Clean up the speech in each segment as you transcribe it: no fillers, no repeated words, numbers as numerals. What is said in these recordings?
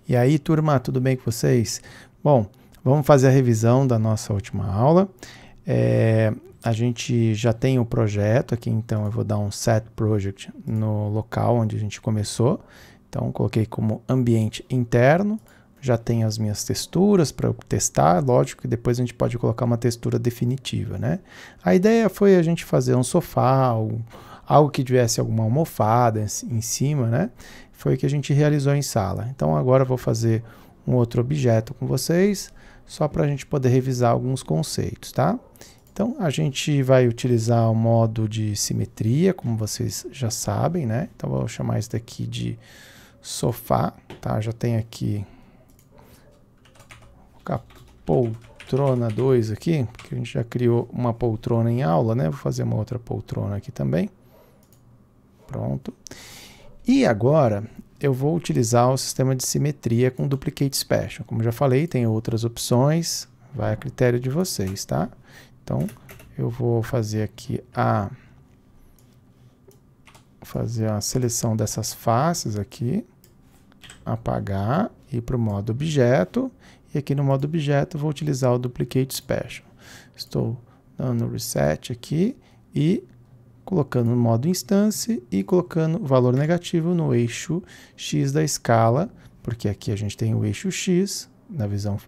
E aí, turma, tudo bem com vocês? Bom, vamos fazer a revisão da nossa última aula. A gente já tem o projeto aqui, então eu vou dar um set project no local onde a gente começou. Então, coloquei como ambiente interno, já tenho as minhas texturas para eu testar, lógico que depois a gente pode colocar uma textura definitiva, né? A ideia foi a gente fazer um sofá, algo que tivesse alguma almofada em cima, né? Foi o que a gente realizou em sala. Então agora eu vou fazer um outro objeto com vocês, só para a gente poder revisar alguns conceitos, tá? Então a gente vai utilizar o modo de simetria, como vocês já sabem, né? Então eu vou chamar isso daqui de sofá, tá? Já tem aqui a poltrona 2 aqui, porque a gente já criou uma poltrona em aula, né? Vou fazer uma outra poltrona aqui também. Pronto. E agora eu vou utilizar o sistema de simetria com Duplicate Special. Como já falei, tem outras opções, vai a critério de vocês, tá? Então, eu vou fazer aqui a seleção dessas faces aqui, apagar, ir para o modo objeto, e aqui no modo objeto eu vou utilizar o Duplicate Special. Estou dando reset aqui e colocando no modo instância e colocando o valor negativo no eixo X da escala, porque aqui a gente tem o eixo X na visão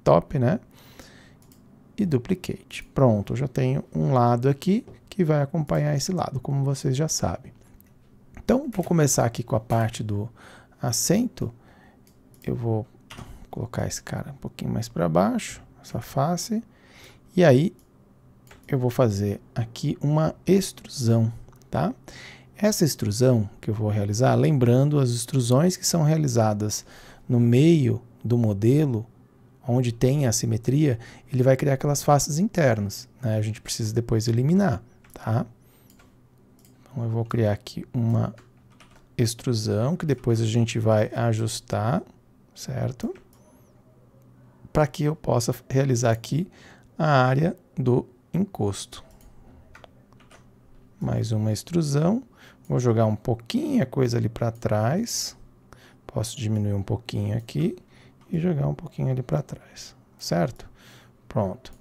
top, né? E duplicate. Pronto, eu já tenho um lado aqui que vai acompanhar esse lado, como vocês já sabem. Então, vou começar aqui com a parte do assento. Eu vou colocar esse cara um pouquinho mais para baixo, essa face, e aí eu vou fazer aqui uma extrusão, tá? Essa extrusão que eu vou realizar, lembrando as extrusões que são realizadas no meio do modelo, onde tem a simetria, ele vai criar aquelas faces internas, né? A gente precisa depois eliminar, tá? Então eu vou criar aqui uma extrusão, que depois a gente vai ajustar, certo? Para que eu possa realizar aqui a área do encosto. Mais uma extrusão. Vou jogar um pouquinho a coisa ali para trás. Posso diminuir um pouquinho aqui e jogar um pouquinho ali para trás, certo? Pronto.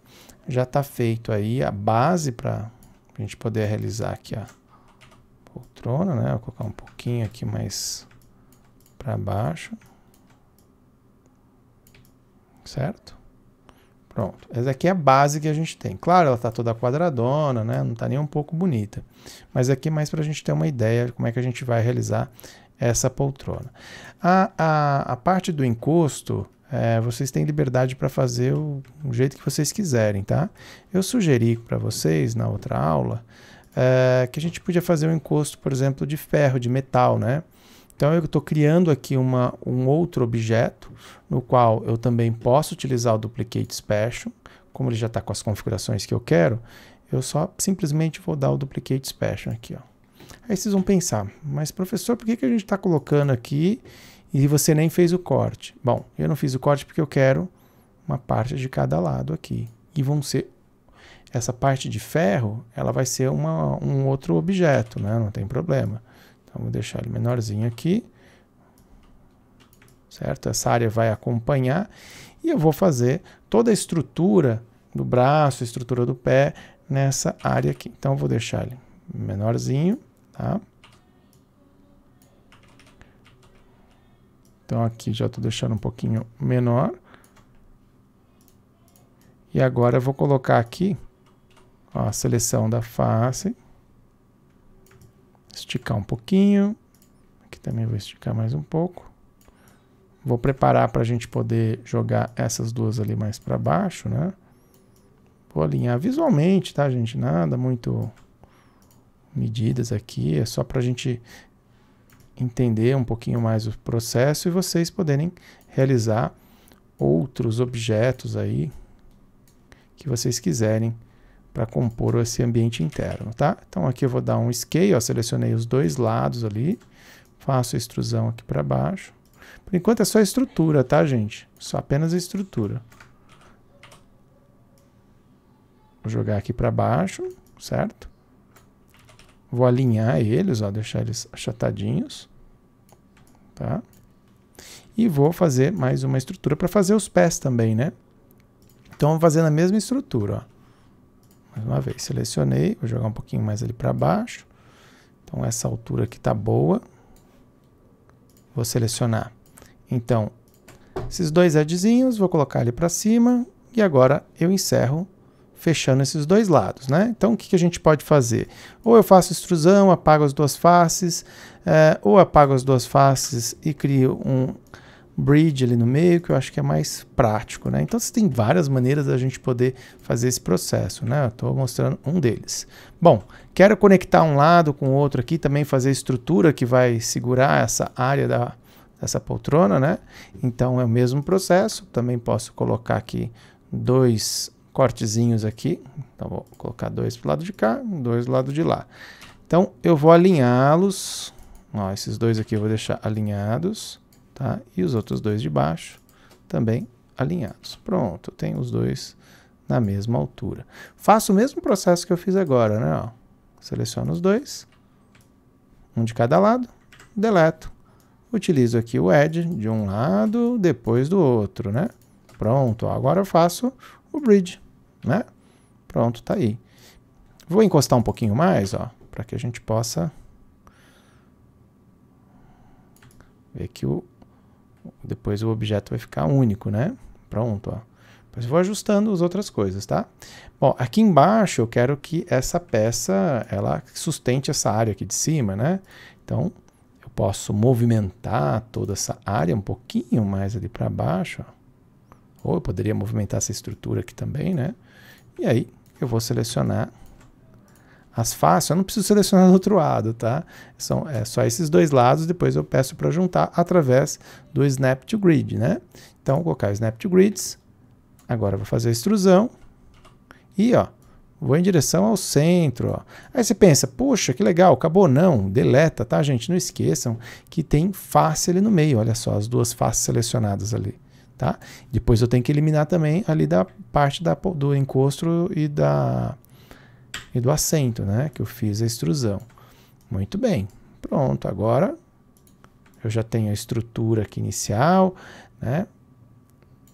Já está feito aí a base para a gente poder realizar aqui a poltrona, né? Vou colocar um pouquinho aqui mais para baixo. Certo? Pronto, essa aqui é a base que a gente tem. Claro, ela está toda quadradona, né? Não está nem um pouco bonita. Mas aqui é mais para a gente ter uma ideia de como é que a gente vai realizar essa poltrona. A parte do encosto, vocês têm liberdade para fazer o jeito que vocês quiserem, tá? Eu sugeri para vocês, na outra aula, que a gente podia fazer um encosto, por exemplo, de ferro, de metal, né? Então eu estou criando aqui um outro objeto, no qual eu também posso utilizar o Duplicate Special. Como ele já está com as configurações que eu quero, eu só simplesmente vou dar o Duplicate Special aqui, ó. Aí vocês vão pensar, mas professor, por que a gente está colocando aqui e você nem fez o corte? Bom, eu não fiz o corte porque eu quero uma parte de cada lado aqui. E vão ser, essa parte de ferro, ela vai ser um outro objeto, né? Não tem problema. Então, vou deixar ele menorzinho aqui, certo? Essa área vai acompanhar e eu vou fazer toda a estrutura do braço, a estrutura do pé nessa área aqui. Então, eu vou deixar ele menorzinho, tá? Então, aqui já estou deixando um pouquinho menor. E agora eu vou colocar aqui, ó, a seleção da face. Esticar um pouquinho, aqui também vou esticar mais um pouco. Vou preparar para a gente poder jogar essas duas ali mais para baixo, né? Vou alinhar visualmente, tá, gente? Nada muito medidas aqui, é só para a gente entender um pouquinho mais o processo e vocês poderem realizar outros objetos aí que vocês quiserem para compor esse ambiente interno, tá? Então aqui eu vou dar um scale, ó, selecionei os dois lados ali, faço a extrusão aqui para baixo. Por enquanto é só a estrutura, tá, gente? Só apenas a estrutura. Vou jogar aqui para baixo, certo? Vou alinhar eles, ó, deixar eles achatadinhos, tá? E vou fazer mais uma estrutura para fazer os pés também, né? Então, vou fazer na mesma estrutura, ó. Mais uma vez, selecionei, vou jogar um pouquinho mais ali para baixo. Então, essa altura aqui está boa. Vou selecionar. Então, esses dois edgezinhos, vou colocar ali para cima. E agora eu encerro fechando esses dois lados, né? Então, o que a gente pode fazer? Ou eu faço extrusão, apago as duas faces, ou apago as duas faces e crio um bridge ali no meio, que eu acho que é mais prático, né? Então, você tem várias maneiras da gente poder fazer esse processo, né? Eu estou mostrando um deles. Bom, quero conectar um lado com o outro aqui, também fazer a estrutura que vai segurar essa área dessa poltrona, né? Então, é o mesmo processo. Também posso colocar aqui dois cortezinhos aqui. Então, vou colocar dois para o lado de cá, dois do lado de lá. Então, eu vou alinhá-los. Ó, esses dois aqui eu vou deixar alinhados. Tá? E os outros dois de baixo também alinhados. Pronto, eu tenho os dois na mesma altura. Faço o mesmo processo que eu fiz agora, né? Ó, seleciono os dois, um de cada lado, deleto. Utilizo aqui o edge de um lado, depois do outro, né? Pronto, ó, agora eu faço o bridge, né? Pronto, tá aí. Vou encostar um pouquinho mais, ó, para que a gente possa ver que depois o objeto vai ficar único, né? Pronto, ó. Depois eu vou ajustando as outras coisas, tá? Bom, aqui embaixo eu quero que essa peça, ela sustente essa área aqui de cima, né? Então, eu posso movimentar toda essa área um pouquinho mais ali para baixo, ó. Ou eu poderia movimentar essa estrutura aqui também, né? E aí, eu vou selecionar as faces. Eu não preciso selecionar do outro lado, tá? É só esses dois lados, depois eu peço para juntar através do Snap to Grid, né? Então, vou colocar o Snap to Grids. Agora eu vou fazer a extrusão. E, ó, vou em direção ao centro, ó. Aí você pensa, puxa, que legal, acabou. Não, deleta, tá, gente? Não esqueçam que tem face ali no meio. Olha só, as duas faces selecionadas ali, tá? Depois eu tenho que eliminar também ali da parte do encosto e do assento, né? Que eu fiz a extrusão. Muito bem. Pronto, agora eu já tenho a estrutura aqui inicial, né?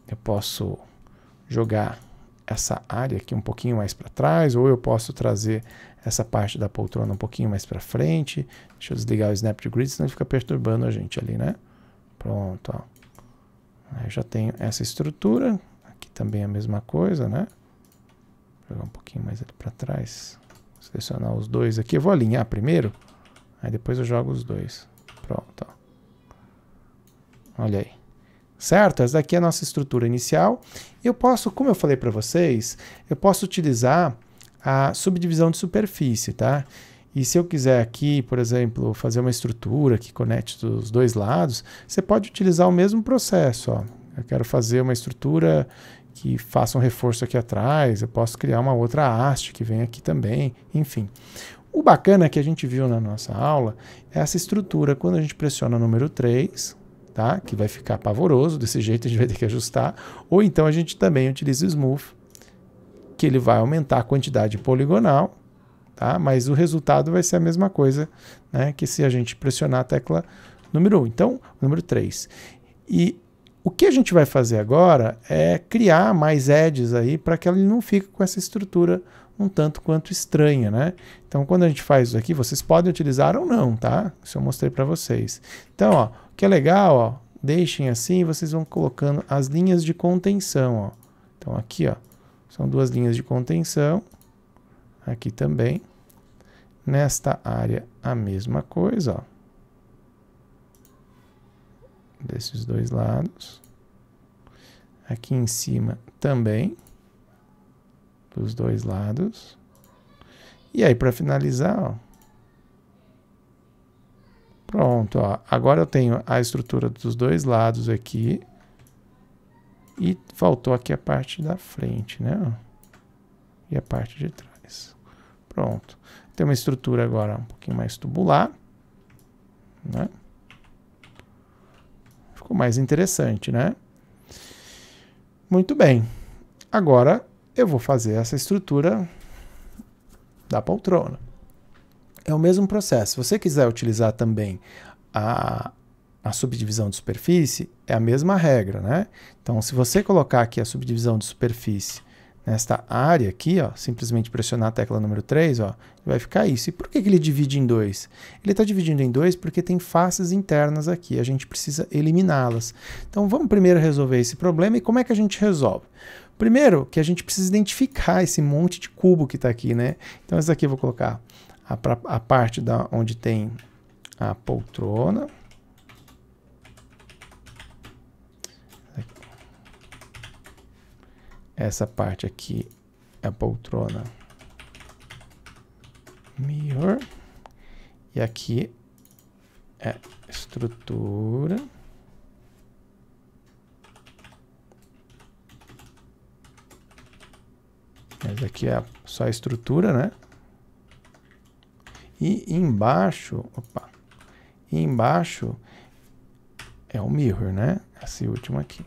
Eu posso jogar essa área aqui um pouquinho mais para trás, ou eu posso trazer essa parte da poltrona um pouquinho mais para frente. Deixa eu desligar o Snap to Grid, senão ele fica perturbando a gente ali, né? Pronto, ó. Aí eu já tenho essa estrutura. Aqui também é a mesma coisa, né? Vou jogar um pouquinho mais ali para trás. Selecionar os dois aqui. Eu vou alinhar primeiro, aí depois eu jogo os dois. Pronto, ó. Olha aí. Certo? Essa daqui é a nossa estrutura inicial. Eu posso, como eu falei para vocês, eu posso utilizar a subdivisão de superfície, tá? E se eu quiser aqui, por exemplo, fazer uma estrutura que conecte os dois lados, você pode utilizar o mesmo processo, ó. Eu quero fazer uma estrutura que faça um reforço aqui atrás, eu posso criar uma outra haste que vem aqui também, enfim. O bacana que a gente viu na nossa aula é essa estrutura, quando a gente pressiona o número 3, tá? Que vai ficar pavoroso, desse jeito a gente vai ter que ajustar, ou então a gente também utiliza o Smooth, que ele vai aumentar a quantidade poligonal, tá? Mas o resultado vai ser a mesma coisa, né? Que se a gente pressionar a tecla número 1, então, número 3. E o que a gente vai fazer agora é criar mais edges aí para que ele não fique com essa estrutura um tanto quanto estranha, né? Então, quando a gente faz isso aqui, vocês podem utilizar ou não, tá? Isso eu mostrei para vocês. Então, ó, o que é legal, ó, deixem assim, vocês vão colocando as linhas de contenção, ó. Então, aqui, ó, são duas linhas de contenção. Aqui também. Nesta área, a mesma coisa, ó. Desses dois lados. Aqui em cima também. Dos dois lados. E aí, para finalizar, ó. Pronto, ó. Agora eu tenho a estrutura dos dois lados aqui. E faltou aqui a parte da frente, né? Ó. E a parte de trás. Pronto. Tem uma estrutura agora um pouquinho mais tubular, né? Ficou mais interessante, né? Muito bem. Agora eu vou fazer essa estrutura da poltrona. É o mesmo processo. Se você quiser utilizar também a subdivisão de superfície, é a mesma regra, né? Então, se você colocar aqui a subdivisão de superfície nesta área aqui, ó, simplesmente pressionar a tecla número 3, ó, vai ficar isso. E por que ele divide em 2? Ele está dividindo em 2 porque tem faces internas aqui, a gente precisa eliminá-las. Então, vamos primeiro resolver esse problema. E como é que a gente resolve? Primeiro, que a gente precisa identificar esse monte de cubo que está aqui, né? Então, esse aqui eu vou colocar a parte onde tem a poltrona. Essa parte aqui é a poltrona mirror. E aqui é estrutura. Essa aqui é só a estrutura, né? E embaixo, opa, embaixo é o mirror, né? Esse último aqui.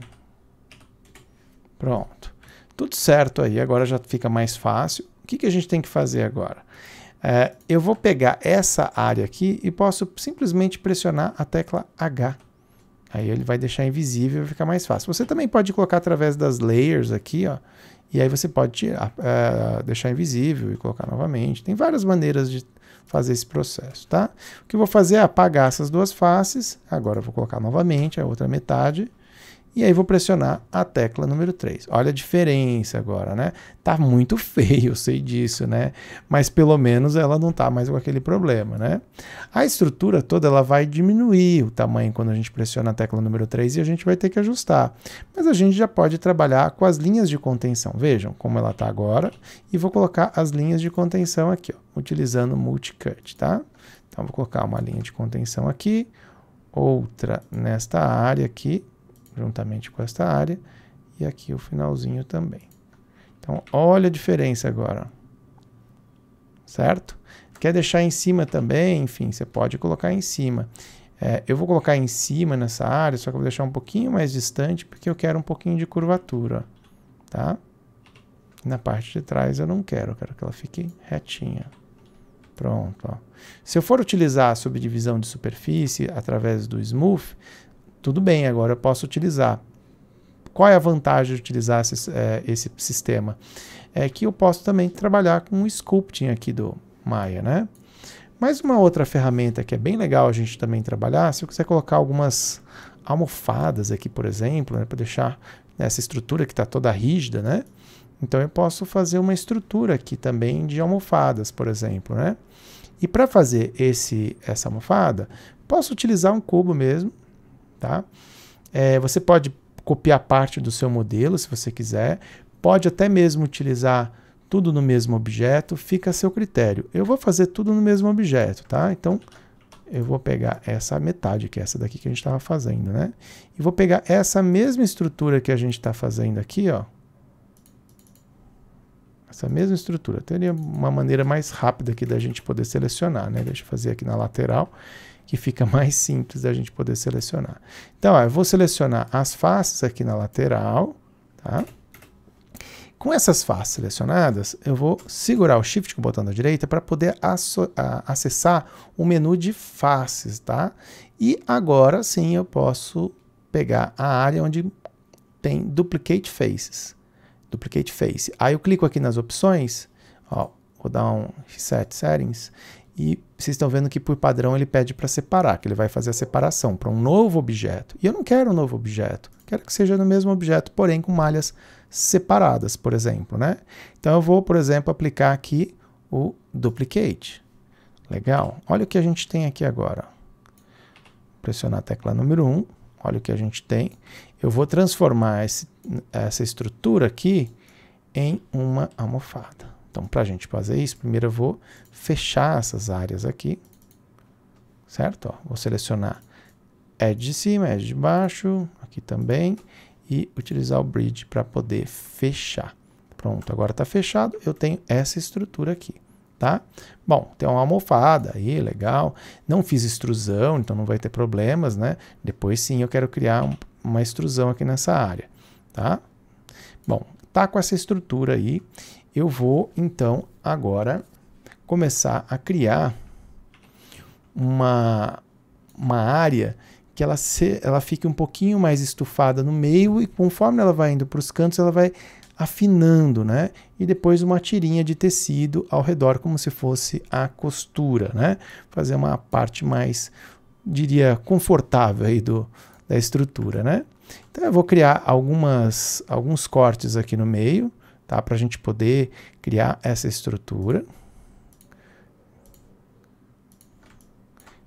Pronto. Tudo certo aí, agora já fica mais fácil. O que a gente tem que fazer agora? Eu vou pegar essa área aqui e posso simplesmente pressionar a tecla H. Aí ele vai deixar invisível e vai ficar mais fácil. Você também pode colocar através das layers aqui, ó. E aí você pode tirar, deixar invisível e colocar novamente. Tem várias maneiras de fazer esse processo, tá? O que eu vou fazer é apagar essas duas faces. Agora eu vou colocar novamente a outra metade. E aí vou pressionar a tecla número 3. Olha a diferença agora, né? Tá muito feio, eu sei disso, né? Mas pelo menos ela não tá mais com aquele problema, né? A estrutura toda ela vai diminuir o tamanho quando a gente pressiona a tecla número 3 e a gente vai ter que ajustar. Mas a gente já pode trabalhar com as linhas de contenção. Vejam como ela tá agora. E vou colocar as linhas de contenção aqui, ó, utilizando o multicut, tá? Então vou colocar uma linha de contenção aqui, outra nesta área aqui, juntamente com esta área, e aqui o finalzinho também. Então, olha a diferença agora. Certo? Quer deixar em cima também, enfim, você pode colocar em cima. Eu vou colocar em cima nessa área, só que eu vou deixar um pouquinho mais distante, porque eu quero um pouquinho de curvatura, tá? Na parte de trás eu não quero, eu quero que ela fique retinha. Pronto, ó. Se eu for utilizar a subdivisão de superfície através do Smooth, tudo bem, agora eu posso utilizar. Qual é a vantagem de utilizar esse sistema? É que eu posso também trabalhar com o sculpting aqui do Maya, né? Mas uma outra ferramenta que é bem legal a gente também trabalhar, se eu quiser colocar algumas almofadas aqui, por exemplo, né, para deixar essa estrutura que está toda rígida, né? Então eu posso fazer uma estrutura aqui também de almofadas, por exemplo, né? E para fazer essa almofada, posso utilizar um cubo mesmo. Tá? Você pode copiar parte do seu modelo, se você quiser. Pode até mesmo utilizar tudo no mesmo objeto, fica a seu critério. Eu vou fazer tudo no mesmo objeto, tá? Então, eu vou pegar essa metade, que é essa daqui que a gente estava fazendo, né? E vou pegar essa mesma estrutura que a gente está fazendo aqui, ó. Essa mesma estrutura. Teria uma maneira mais rápida aqui da gente poder selecionar, né? Deixa eu fazer aqui na lateral, que fica mais simples da gente poder selecionar. Então, ó, eu vou selecionar as faces aqui na lateral, tá? Com essas faces selecionadas, eu vou segurar o Shift com o botão da direita para poder acessar o menu de faces, tá? E agora sim eu posso pegar a área onde tem Duplicate Faces. Duplicate Face. Aí eu clico aqui nas opções, ó, vou dar um Reset Settings, e vocês estão vendo que por padrão ele pede para separar, que ele vai fazer a separação para um novo objeto. E eu não quero um novo objeto, quero que seja no mesmo objeto, porém com malhas separadas, por exemplo, né? Então eu vou, por exemplo, aplicar aqui o Duplicate. Legal. Olha o que a gente tem aqui agora. Pressionar a tecla número 1, olha o que a gente tem. Eu vou transformar essa estrutura aqui em uma almofada. Então, para a gente fazer isso, primeiro eu vou fechar essas áreas aqui, certo? Ó, vou selecionar Edge de cima, Edge de baixo, aqui também, e utilizar o Bridge para poder fechar. Pronto, agora está fechado, eu tenho essa estrutura aqui, tá? Bom, tem uma almofada aí, legal. Não fiz extrusão, então não vai ter problemas, né? Depois sim eu quero criar uma extrusão aqui nessa área, tá? Bom, tá com essa estrutura aí. Eu vou, então, agora começar a criar uma área que ela fique um pouquinho mais estufada no meio e conforme ela vai indo para os cantos, ela vai afinando, né? E depois uma tirinha de tecido ao redor, como se fosse a costura, né? Fazer uma parte mais, diria, confortável aí da estrutura, né? Então eu vou criar alguns cortes aqui no meio, tá? Para a gente poder criar essa estrutura.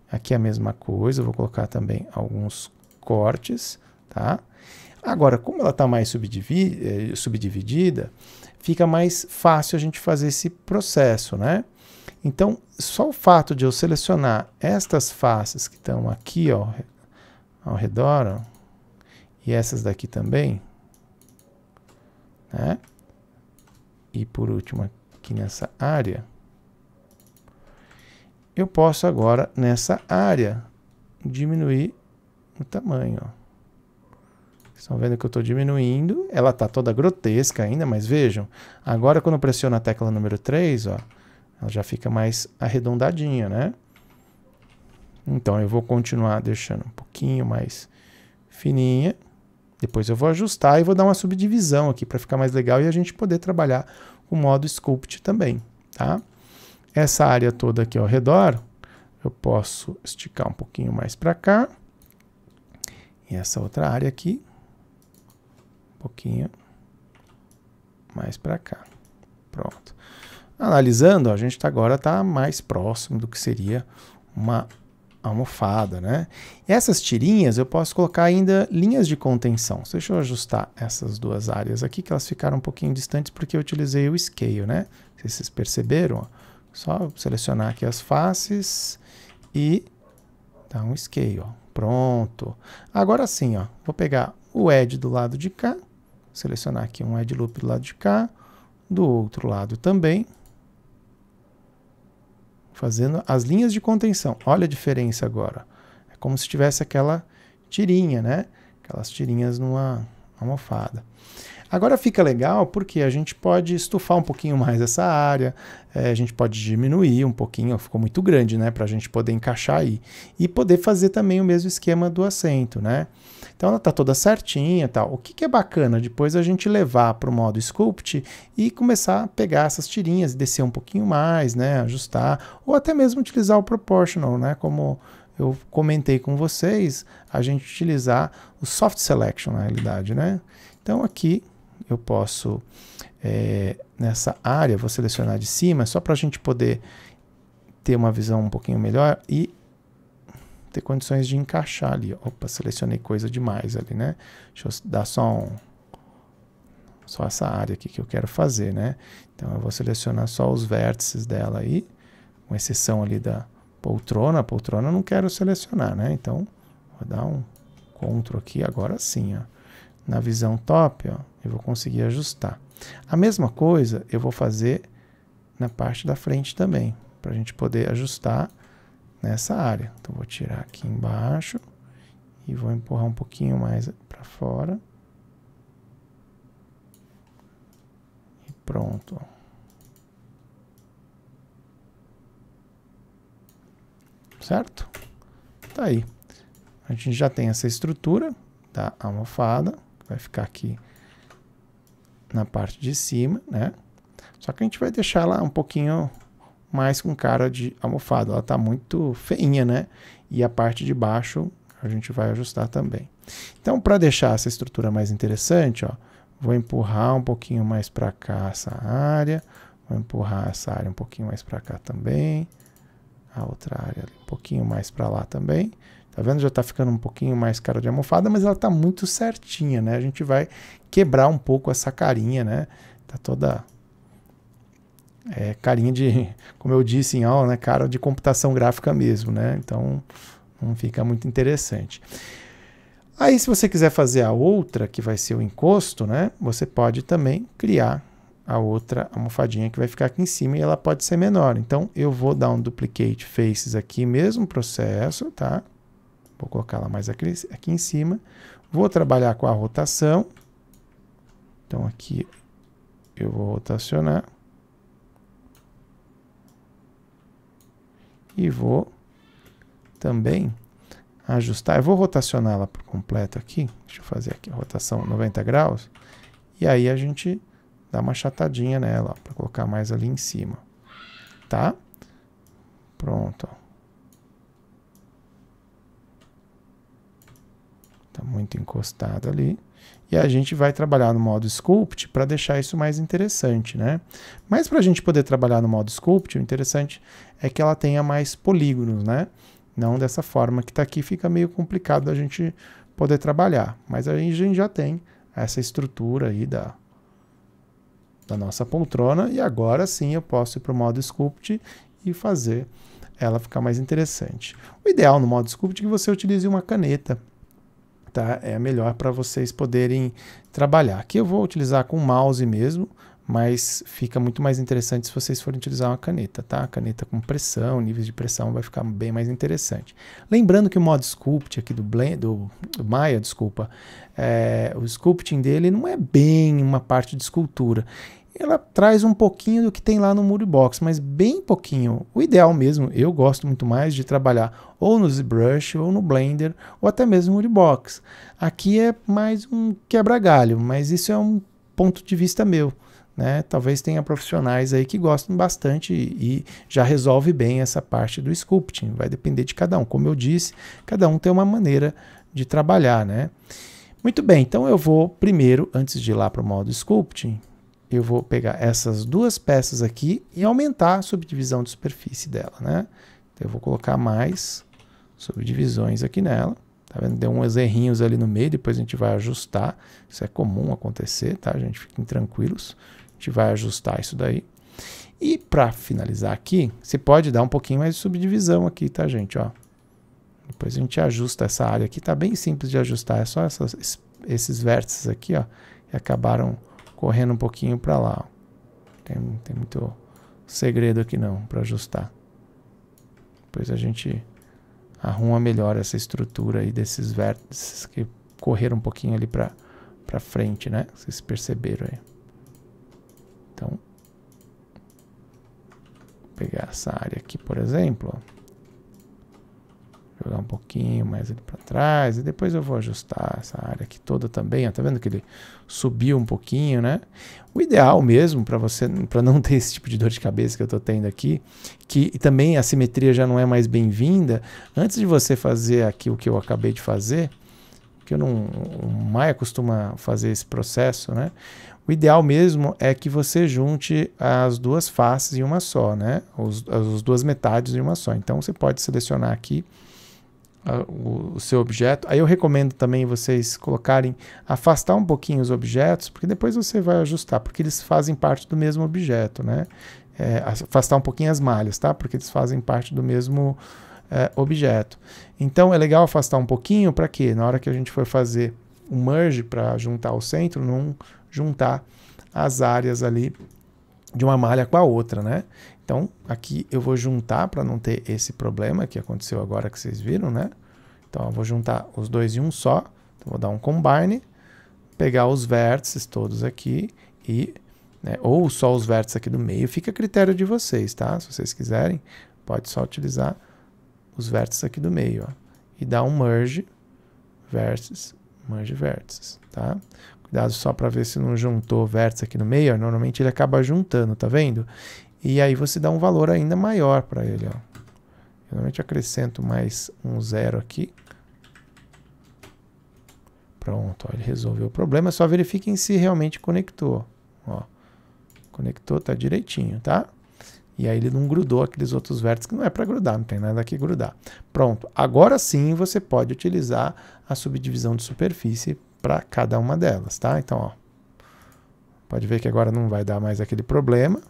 Aqui é a mesma coisa, eu vou colocar também alguns cortes, tá? Agora, como ela está mais subdividida, fica mais fácil a gente fazer esse processo, né? Então, só o fato de eu selecionar estas faces que estão aqui, ó, ao redor, ó, e essas daqui também, né? E por último, aqui nessa área, eu posso agora, nessa área, diminuir o tamanho. Ó. Estão vendo que eu estou diminuindo. Ela está toda grotesca ainda, mas vejam. Agora, quando eu pressiono a tecla número 3, ó, ela já fica mais arredondadinha, né? Então, eu vou continuar deixando um pouquinho mais fininha. Depois eu vou ajustar e vou dar uma subdivisão aqui para ficar mais legal e a gente poder trabalhar com o modo Sculpt também, tá? Essa área toda aqui ao redor, eu posso esticar um pouquinho mais para cá. E essa outra área aqui, um pouquinho mais para cá. Pronto. Analisando, ó, a gente agora está mais próximo do que seria uma almofada, né? E essas tirinhas eu posso colocar ainda linhas de contenção. Deixa eu ajustar essas duas áreas aqui, que elas ficaram um pouquinho distantes porque eu utilizei o Scale, né? Não sei se vocês perceberam, ó. Só selecionar aqui as faces e dar um Scale, ó. Pronto. Agora sim, ó, vou pegar o Edge do lado de cá, selecionar aqui um Edge Loop do lado de cá, do outro lado também, fazendo as linhas de contenção. Olha a diferença agora. É como se tivesse aquela tirinha, né? Aquelas tirinhas numa almofada. Agora fica legal porque a gente pode estufar um pouquinho mais essa área, a gente pode diminuir um pouquinho, ficou muito grande, né, para a gente poder encaixar aí. E poder fazer também o mesmo esquema do assento, né. Então ela está toda certinha, tal. O que é bacana depois a gente levar para o modo Sculpt e começar a pegar essas tirinhas e descer um pouquinho mais, né, ajustar, ou até mesmo utilizar o Proportional, né, como eu comentei com vocês, a gente utilizar o Soft Selection na realidade, né. Então aqui eu posso, nessa área, vou selecionar de cima, só para a gente poder ter uma visão um pouquinho melhor e ter condições de encaixar ali. Opa, selecionei coisa demais ali, né? Deixa eu dar só essa área aqui que eu quero fazer, né? Então eu vou selecionar só os vértices dela aí, com exceção ali da poltrona. A poltrona eu não quero selecionar, né? Então vou dar um Ctrl aqui, agora sim, ó. Na visão top, ó, eu vou conseguir ajustar. A mesma coisa eu vou fazer na parte da frente também, para a gente poder ajustar nessa área. Então, vou tirar aqui embaixo e vou empurrar um pouquinho mais para fora. E pronto. Certo? Tá aí. A gente já tem essa estrutura da almofada. Vai ficar aqui na parte de cima, né? Só que a gente vai deixar ela um pouquinho mais com cara de almofada. Ela tá muito feinha, né? E a parte de baixo a gente vai ajustar também. Então, para deixar essa estrutura mais interessante, ó, vou empurrar um pouquinho mais para cá essa área. Vou empurrar essa área um pouquinho mais para cá também. A outra área ali, um pouquinho mais para lá também. Tá vendo? Já tá ficando um pouquinho mais cara de almofada, mas ela tá muito certinha, né? A gente vai quebrar um pouco essa carinha, né? Tá toda carinha de, como eu disse em aula, né? Cara de computação gráfica mesmo, né? Então não fica muito interessante. Aí, se você quiser fazer a outra, que vai ser o encosto, né? Você pode também criar a outra almofadinha que vai ficar aqui em cima e ela pode ser menor. Então eu vou dar um Duplicate Faces aqui, mesmo processo, tá? Vou colocar ela mais aqui em cima. Vou trabalhar com a rotação. Então aqui eu vou rotacionar. E vou também ajustar. Eu vou rotacionar ela por completo aqui. Deixa eu fazer aqui a rotação 90 graus. E aí a gente dá uma achatadinha nela, para colocar mais ali em cima. Tá? Pronto. Tá muito encostado ali. E a gente vai trabalhar no modo Sculpt para deixar isso mais interessante, né? Mas para a gente poder trabalhar no modo Sculpt, o interessante é que ela tenha mais polígonos, né? Não dessa forma que está aqui, fica meio complicado da gente poder trabalhar. Mas aí a gente já tem essa estrutura aí da nossa poltrona. E agora sim eu posso ir para o modo Sculpt e fazer ela ficar mais interessante. O ideal no modo Sculpt é que você utilize uma caneta. Tá? É melhor para vocês poderem trabalhar. Aqui eu vou utilizar com o mouse mesmo, mas fica muito mais interessante se vocês forem utilizar uma caneta, tá? Caneta com pressão, níveis de pressão, vai ficar bem mais interessante. Lembrando que o modo Sculpt aqui do Maya, desculpa, o sculpting dele não é bem uma parte de escultura. Ela traz um pouquinho do que tem lá no Moodbox, mas bem pouquinho. O ideal mesmo, eu gosto muito mais de trabalhar ou no ZBrush, ou no Blender, ou até mesmo no Moodbox. Aqui é mais um quebra-galho, mas isso é um ponto de vista meu, né? Talvez tenha profissionais aí que gostam bastante e já resolve bem essa parte do sculpting. Vai depender de cada um. Como eu disse, cada um tem uma maneira de trabalhar, né? Muito bem, então eu vou primeiro, antes de ir lá para o modo sculpting, eu vou pegar essas duas peças aqui e aumentar a subdivisão de superfície dela, né? Então eu vou colocar mais subdivisões aqui nela. Tá vendo? Deu uns errinhos ali no meio, depois a gente vai ajustar. Isso é comum acontecer, tá, gente? Fiquem tranquilos. A gente vai ajustar isso daí. E para finalizar aqui, você pode dar um pouquinho mais de subdivisão aqui, tá, gente? Ó. Depois a gente ajusta essa área aqui. Tá bem simples de ajustar. É só esses vértices aqui, ó, que acabaram correndo um pouquinho para lá. Ó. Tem muito segredo aqui não para ajustar. Depois a gente arruma melhor essa estrutura aí desses vértices que correram um pouquinho ali para frente, né? Vocês perceberam aí. Então, vou pegar essa área aqui, por exemplo, ó. Jogar um pouquinho mais ali para trás e depois eu vou ajustar essa área aqui toda também, ó, tá vendo que ele subiu um pouquinho, né? O ideal mesmo para você, para não ter esse tipo de dor de cabeça que eu tô tendo aqui, que também a simetria já não é mais bem-vinda, antes de você fazer aqui o que eu acabei de fazer, que eu não, o Maya costuma fazer esse processo, né? O ideal mesmo é que você junte as duas faces em uma só, né? As duas metades em uma só. Então você pode selecionar aqui o seu objeto. Aí eu recomendo também vocês colocarem, afastar um pouquinho os objetos, porque depois você vai ajustar, porque eles fazem parte do mesmo objeto, né? Afastar um pouquinho as malhas, tá? Porque eles fazem parte do mesmo objeto. Então é legal afastar um pouquinho para quê? Na hora que a gente for fazer um merge para juntar o centro, não juntar as áreas ali de uma malha com a outra, né? Então, aqui eu vou juntar para não ter esse problema que aconteceu agora que vocês viram, né? Então, eu vou juntar os dois em um só. Então, vou dar um combine, pegar os vértices todos aqui e, né, ou só os vértices aqui do meio. Fica a critério de vocês, tá? Se vocês quiserem, pode só utilizar os vértices aqui do meio, ó. E dar um merge vértices, tá? Cuidado só para ver se não juntou vértice aqui no meio, ó. Normalmente ele acaba juntando, tá vendo? E aí você dá um valor ainda maior para ele, ó. Eu normalmente acrescento mais um 0 aqui. Pronto, ó, ele resolveu o problema. Só verifiquem se realmente conectou. Ó, conectou, tá direitinho, tá? E aí ele não grudou aqueles outros vértices, que não é para grudar, não tem nada que grudar. Pronto, agora sim você pode utilizar a subdivisão de superfície para cada uma delas, tá? Então, ó, pode ver que agora não vai dar mais aquele problema.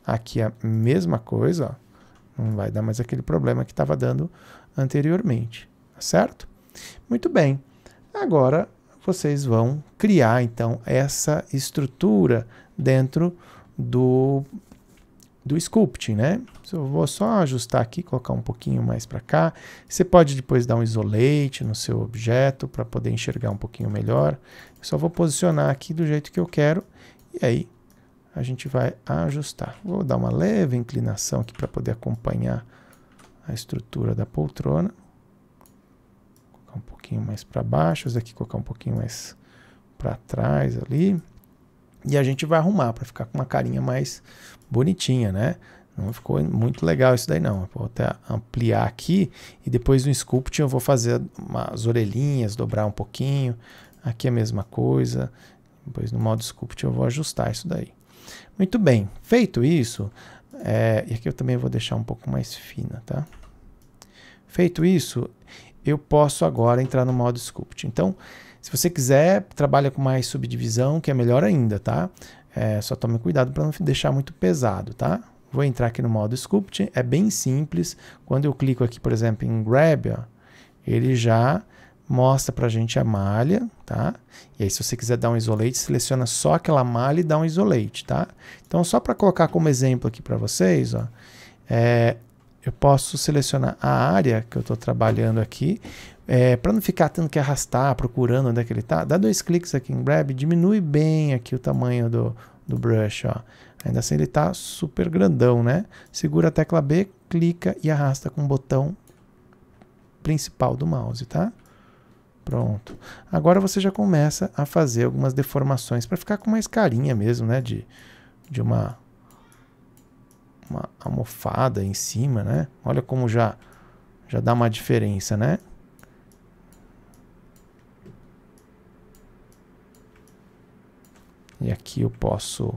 Aqui é a mesma coisa, ó. Não vai dar mais aquele problema que estava dando anteriormente, tá certo? Muito bem, agora vocês vão criar então essa estrutura dentro do sculpting, né? Eu vou só ajustar aqui, colocar um pouquinho mais para cá. Você pode depois dar um isolate no seu objeto para poder enxergar um pouquinho melhor. Eu só vou posicionar aqui do jeito que eu quero e aí a gente vai ajustar. Vou dar uma leve inclinação aqui para poder acompanhar a estrutura da poltrona. Colocar um pouquinho mais para baixo, esse daqui colocar um pouquinho mais para trás ali. E a gente vai arrumar para ficar com uma carinha mais bonitinha, né? Não ficou muito legal isso daí não. Eu vou até ampliar aqui e depois no Sculpt eu vou fazer umas orelhinhas, dobrar um pouquinho. Aqui é a mesma coisa. Depois no modo Sculpt eu vou ajustar isso daí. Muito bem, feito isso, e aqui eu também vou deixar um pouco mais fina, tá? Feito isso, eu posso agora entrar no modo Sculpt. Então, se você quiser, trabalha com mais subdivisão, que é melhor ainda, tá? Só tome cuidado para não deixar muito pesado, tá? Vou entrar aqui no modo Sculpt, é bem simples. Quando eu clico aqui, por exemplo, em Grab, ó, ele já mostra pra gente a malha, tá? E aí se você quiser dar um isolate, seleciona só aquela malha e dá um isolate, tá? Então só para colocar como exemplo aqui para vocês, ó, eu posso selecionar a área que eu estou trabalhando aqui, para não ficar tendo que arrastar, procurando onde é que ele tá. Dá 2 cliques aqui em Grab, diminui bem aqui o tamanho do brush, ó. Ainda assim ele tá super grandão, né? Segura a tecla B, clica e arrasta com o botão principal do mouse, tá? Pronto. Agora você já começa a fazer algumas deformações para ficar com mais carinha mesmo, né? De uma almofada em cima, né? Olha como já dá uma diferença, né? E aqui eu posso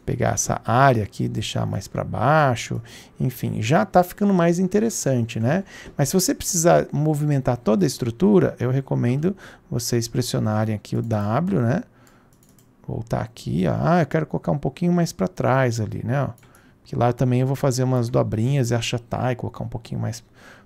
pegar essa área aqui, deixar mais para baixo, enfim, já está ficando mais interessante, né? Mas se você precisar movimentar toda a estrutura, eu recomendo vocês pressionarem aqui o W, né? Voltar aqui, ó. Eu quero colocar um pouquinho mais para trás ali, né? Ó. Que lá também eu vou fazer umas dobrinhas e achatar e colocar um pouquinho mais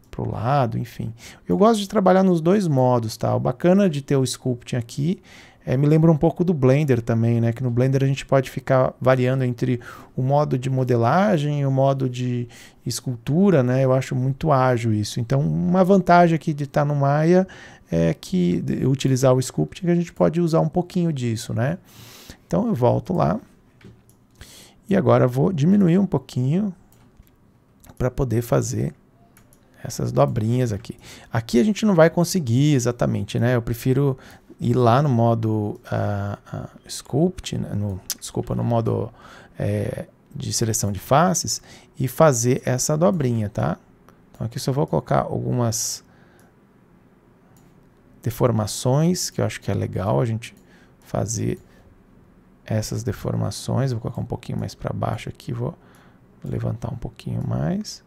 pro lado, enfim. Eu gosto de trabalhar nos dois modos, tá? O bacana de ter o Sculpting aqui me lembra um pouco do Blender também, né? Que no Blender a gente pode ficar variando entre o modo de modelagem e o modo de escultura, né? Eu acho muito ágil isso. Então, uma vantagem aqui de estar no Maya é que utilizar o Sculpting, que a gente pode usar um pouquinho disso, né? Então, eu volto lá. E agora eu vou diminuir um pouquinho para poder fazer essas dobrinhas aqui. Aqui a gente não vai conseguir exatamente, né? Eu prefiro ir lá no modo Sculpt, no modo de seleção de faces e fazer essa dobrinha, tá? Então aqui só vou colocar algumas deformações, que eu acho que é legal a gente fazer essas deformações. Vou colocar um pouquinho mais para baixo aqui, vou levantar um pouquinho mais.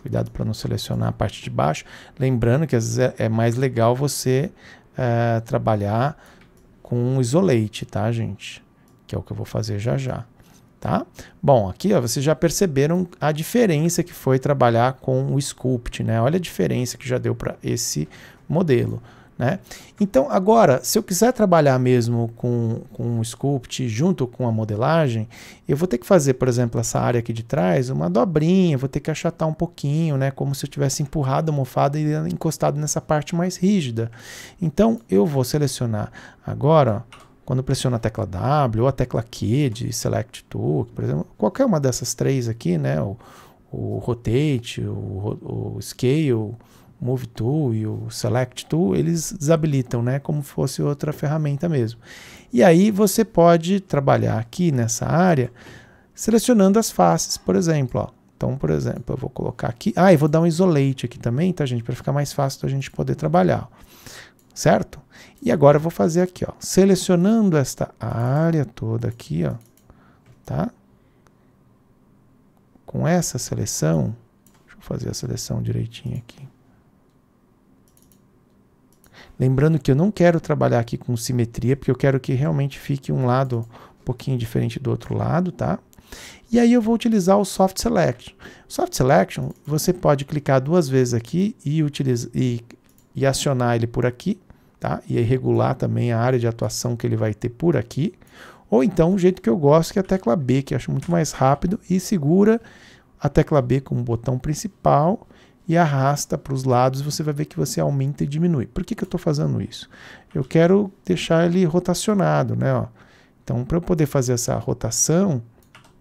Cuidado para não selecionar a parte de baixo. Lembrando que às vezes é mais legal você trabalhar com um isolate, tá, gente? Que é o que eu vou fazer já já, tá? Bom, aqui ó, vocês já perceberam a diferença que foi trabalhar com o Sculpt, né? Olha a diferença que já deu para esse modelo, né? Então, agora, se eu quiser trabalhar mesmo com o Sculpt junto com a modelagem, eu vou ter que fazer, por exemplo, essa área aqui de trás, uma dobrinha, vou ter que achatar um pouquinho, né? Como se eu tivesse empurrado a almofada e encostado nessa parte mais rígida. Então, eu vou selecionar agora, ó, quando eu pressiono a tecla W ou a tecla Q de Select Tool, por exemplo, qualquer uma dessas três aqui, né? O Rotate, o Scale, Move Tool e o Select Tool, eles desabilitam, né, como fosse outra ferramenta mesmo. E aí você pode trabalhar aqui nessa área selecionando as faces, por exemplo, ó. Então, por exemplo, eu vou colocar aqui, e vou dar um isolate aqui também, tá, gente, para ficar mais fácil da gente poder trabalhar, ó. Certo? E agora eu vou fazer aqui, ó, selecionando esta área toda aqui, ó, tá? Com essa seleção, deixa eu fazer a seleção direitinho aqui. Lembrando que eu não quero trabalhar aqui com simetria, porque eu quero que realmente fique um lado um pouquinho diferente do outro lado, tá? E aí eu vou utilizar o Soft Selection. O Soft Selection, você pode clicar 2 vezes aqui e acionar ele por aqui, tá? E aí regular também a área de atuação que ele vai ter por aqui. Ou então, o jeito que eu gosto, que é a tecla B, que eu acho muito mais rápido, e segura a tecla B como botão principal e arrasta para os lados, você vai ver que você aumenta e diminui. Por que eu estou fazendo isso? Eu quero deixar ele rotacionado, né? Ó. Então, para eu poder fazer essa rotação,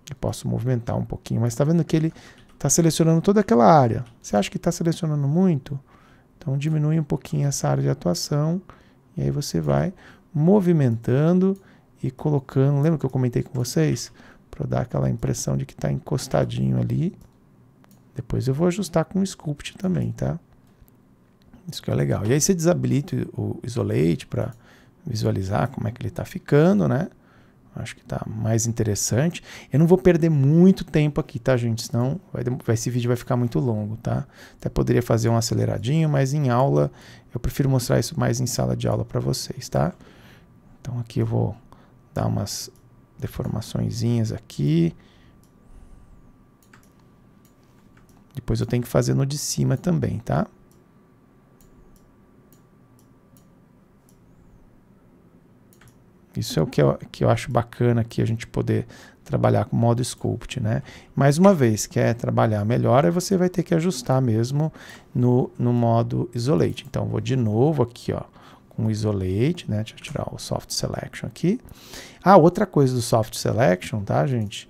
eu posso movimentar um pouquinho, mas está vendo que ele está selecionando toda aquela área. Você acha que está selecionando muito? Então diminui um pouquinho essa área de atuação e aí você vai movimentando e colocando, lembra que eu comentei com vocês? Para dar aquela impressão de que está encostadinho ali. Depois eu vou ajustar com o Sculpt também, tá? Isso que é legal. E aí você desabilita o Isolate para visualizar como é que ele está ficando, né? Acho que está mais interessante. Eu não vou perder muito tempo aqui, tá, gente? Senão esse vídeo vai ficar muito longo, tá? Até poderia fazer um aceleradinho, mas em aula eu prefiro mostrar isso mais em sala de aula para vocês, tá? Então aqui eu vou dar umas deformaçõezinhas aqui. Depois eu tenho que fazer no de cima também, tá? Isso é o que eu acho bacana aqui, a gente poder trabalhar com o modo Sculpt, né? Mais uma vez, quer trabalhar melhor, aí você vai ter que ajustar mesmo no modo Isolate. Então, vou de novo aqui, ó, com o Isolate, né? Deixa eu tirar o Soft Selection aqui. Ah, outra coisa do Soft Selection, tá, gente?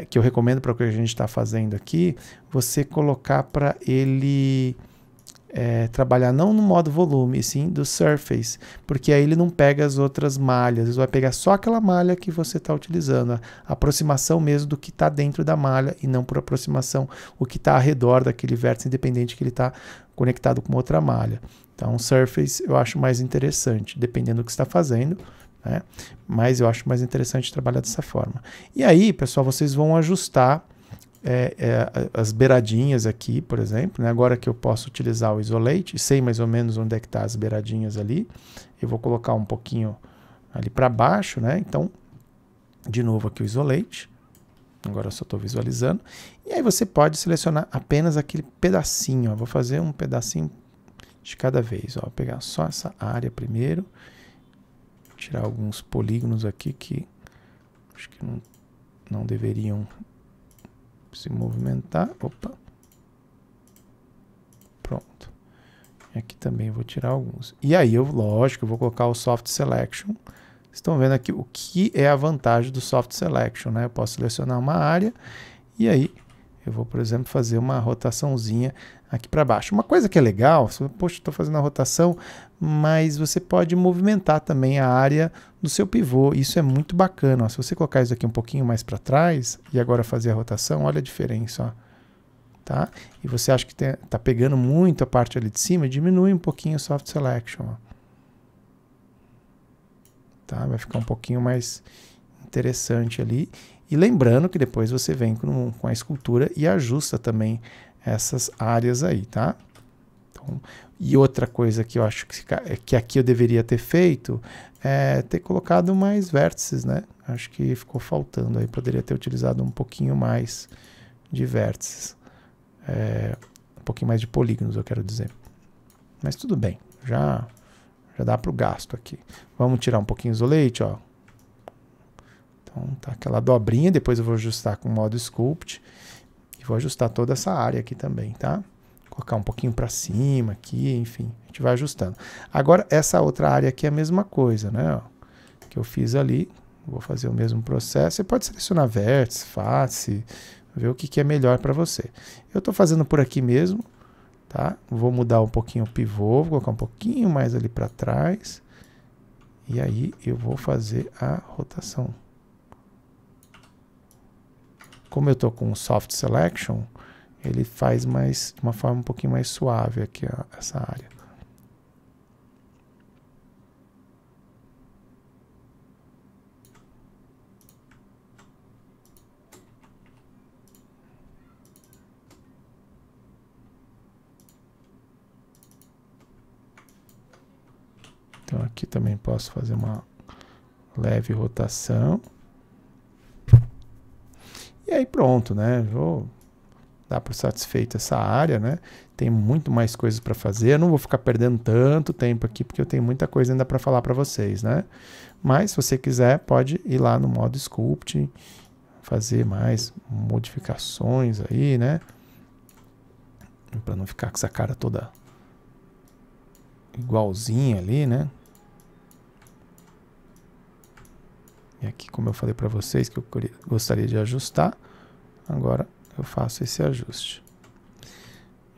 Que eu recomendo para o que a gente está fazendo aqui, você colocar para ele... trabalhar não no modo volume, e sim do surface, porque aí ele não pega as outras malhas, ele vai pegar só aquela malha que você está utilizando, a aproximação mesmo do que está dentro da malha e não por aproximação o que está ao redor daquele vértice, independente que ele está conectado com outra malha. Então, o surface eu acho mais interessante, dependendo do que você está fazendo, né? Mas eu acho mais interessante trabalhar dessa forma. E aí, pessoal, vocês vão ajustar as beiradinhas aqui, por exemplo, né? Agora que eu posso utilizar o Isolate, sei mais ou menos onde é que tá as beiradinhas ali, eu vou colocar um pouquinho ali para baixo, né? Então, de novo aqui o Isolate, agora eu só estou visualizando, e aí você pode selecionar apenas aquele pedacinho, ó. Vou fazer um pedacinho de cada vez, ó. Vou pegar só essa área primeiro, tirar alguns polígonos aqui que acho que não deveriam se movimentar. Opa. Pronto. E aqui também vou tirar alguns. E aí, lógico, eu vou colocar o Soft Selection. Estão vendo aqui o que é a vantagem do Soft Selection, né? Eu posso selecionar uma área e aí eu vou, por exemplo, fazer uma rotaçãozinha aqui para baixo. Uma coisa que é legal, poxa, estou fazendo a rotação, mas você pode movimentar também a área do seu pivô. Isso é muito bacana, ó. Se você colocar isso aqui um pouquinho mais para trás e agora fazer a rotação, olha a diferença, ó. Tá? E você acha que está pegando muito a parte ali de cima, diminui um pouquinho o Soft Selection, ó. Tá? Vai ficar um pouquinho mais interessante ali. E lembrando que depois você vem com a escultura e ajusta também essas áreas aí, tá? Então, e outra coisa que eu acho que aqui eu deveria ter feito é ter colocado mais vértices, né? Acho que ficou faltando aí, poderia ter utilizado um pouquinho mais de vértices. Um pouquinho mais de polígonos, eu quero dizer. Mas tudo bem, já dá para o gasto aqui. Vamos tirar um pouquinho o Isolate, ó. Então tá aquela dobrinha, depois eu vou ajustar com o modo Sculpt e vou ajustar toda essa área aqui também, tá? Colocar um pouquinho para cima aqui, enfim, a gente vai ajustando. Agora essa outra área aqui é a mesma coisa, né? Ó, que eu fiz ali, vou fazer o mesmo processo. Você pode selecionar vértice, face, ver o que é melhor para você. Eu estou fazendo por aqui mesmo, tá? Vou mudar um pouquinho o pivô, vou colocar um pouquinho mais ali para trás e aí eu vou fazer a rotação. Como eu estou com o Soft Selection, ele faz de uma forma um pouquinho mais suave aqui, ó, essa área. Então aqui também posso fazer uma leve rotação. E aí pronto, né? Vou dar por satisfeito essa área, né? Tem muito mais coisas para fazer. Eu não vou ficar perdendo tanto tempo aqui, porque eu tenho muita coisa ainda para falar para vocês, né? Mas se você quiser, pode ir lá no modo Sculpt, fazer mais modificações aí, né? Para não ficar com essa cara toda igualzinha ali, né? E aqui, como eu falei para vocês que eu gostaria de ajustar, agora eu faço esse ajuste.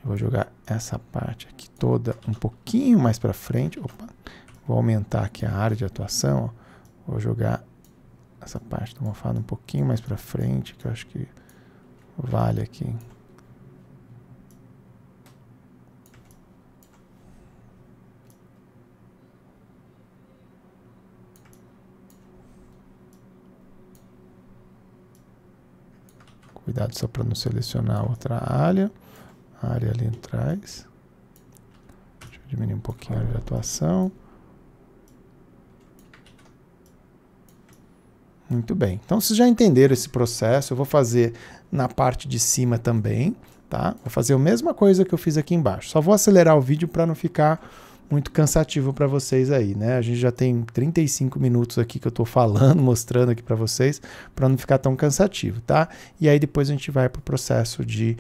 Eu vou jogar essa parte aqui toda um pouquinho mais para frente. Opa, vou aumentar aqui a área de atuação. Ó. Vou jogar essa parte da almofada um pouquinho mais para frente, que eu acho que vale aqui. Cuidado só para não selecionar outra área. A área ali atrás. Deixa eu diminuir um pouquinho a área de atuação. Muito bem. Então, vocês já entenderam esse processo. Eu vou fazer na parte de cima também, tá? Vou fazer a mesma coisa que eu fiz aqui embaixo. Só vou acelerar o vídeo para não ficar muito cansativo para vocês aí, né? A gente já tem 35 minutos aqui que eu estou falando, mostrando aqui para vocês, para não ficar tão cansativo, tá? E aí depois a gente vai para o processo de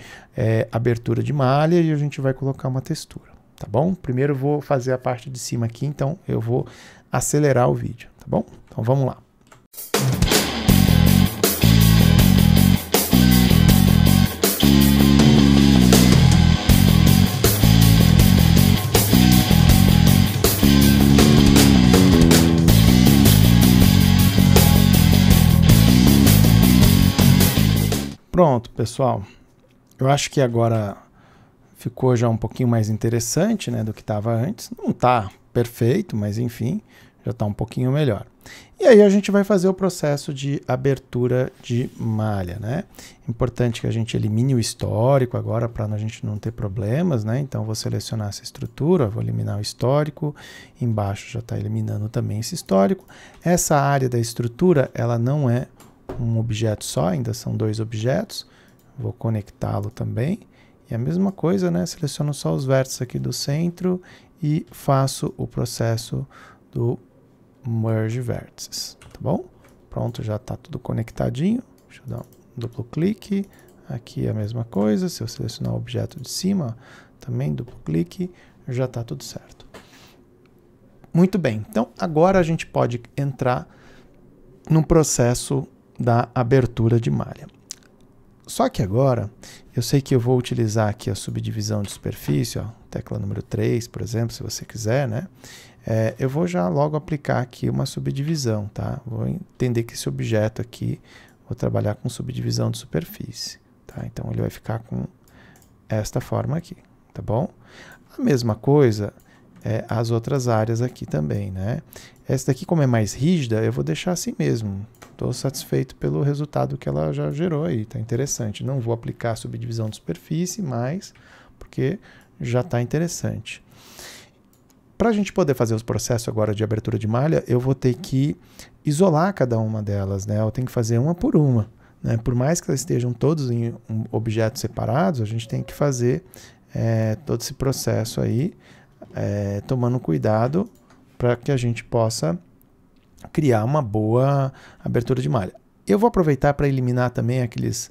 abertura de malha e a gente vai colocar uma textura, tá bom? Primeiro eu vou fazer a parte de cima aqui, então eu vou acelerar o vídeo, tá bom? Então vamos lá. Pronto, pessoal. Eu acho que agora ficou já um pouquinho mais interessante, né, do que estava antes. Não está perfeito, mas enfim, já está um pouquinho melhor. E aí a gente vai fazer o processo de abertura de malha, né? Importante que a gente elimine o histórico agora para a gente não ter problemas, né? Então vou selecionar essa estrutura, vou eliminar o histórico. Embaixo já está eliminando também esse histórico. Essa área da estrutura, ela não é um objeto só, ainda são dois objetos. Vou conectá-lo também. E a mesma coisa, né? Seleciono só os vértices aqui do centro e faço o processo do Merge Vértices, tá bom? Pronto, já está tudo conectadinho. Deixa eu dar um duplo clique. Aqui a mesma coisa. Se eu selecionar o objeto de cima, também duplo clique, já está tudo certo. Muito bem, então agora a gente pode entrar no processo da abertura de malha. Só que agora, eu sei que eu vou utilizar aqui a subdivisão de superfície, ó, tecla número 3, por exemplo, se você quiser, né? Eu vou já logo aplicar aqui uma subdivisão, tá? Vou entender que esse objeto aqui, vou trabalhar com subdivisão de superfície, tá? Então, ele vai ficar com esta forma aqui, tá bom? A mesma coisa as outras áreas aqui também, né? Essa daqui, como é mais rígida, eu vou deixar assim mesmo. Estou satisfeito pelo resultado que ela já gerou aí, tá interessante. Não vou aplicar a subdivisão de superfície mais, porque já está interessante. Para a gente poder fazer os processos agora de abertura de malha, eu vou ter que isolar cada uma delas, né? Eu tenho que fazer uma por uma, né? Por mais que elas estejam todos em objetos separados, a gente tem que fazer todo esse processo aí, tomando cuidado para que a gente possa criar uma boa abertura de malha. Eu vou aproveitar para eliminar também aquelas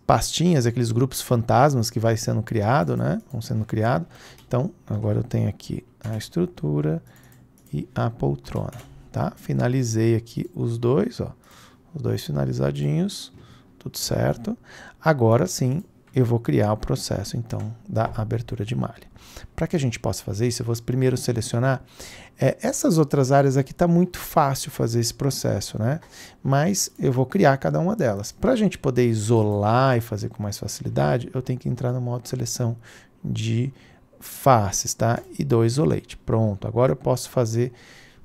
pastinhas, aqueles grupos fantasmas que vai sendo criado, né? Vão sendo criados. Então, agora eu tenho aqui a estrutura e a poltrona, tá? Finalizei aqui os dois, ó. Os dois finalizadinhos, tudo certo. Agora sim, eu vou criar o processo, então, da abertura de malha. Para que a gente possa fazer isso, eu vou primeiro selecionar essas outras áreas aqui. Está muito fácil fazer esse processo, né? Mas eu vou criar cada uma delas. Para a gente poder isolar e fazer com mais facilidade, eu tenho que entrar no modo seleção de faces, tá? E do Isolate. Pronto, agora eu posso fazer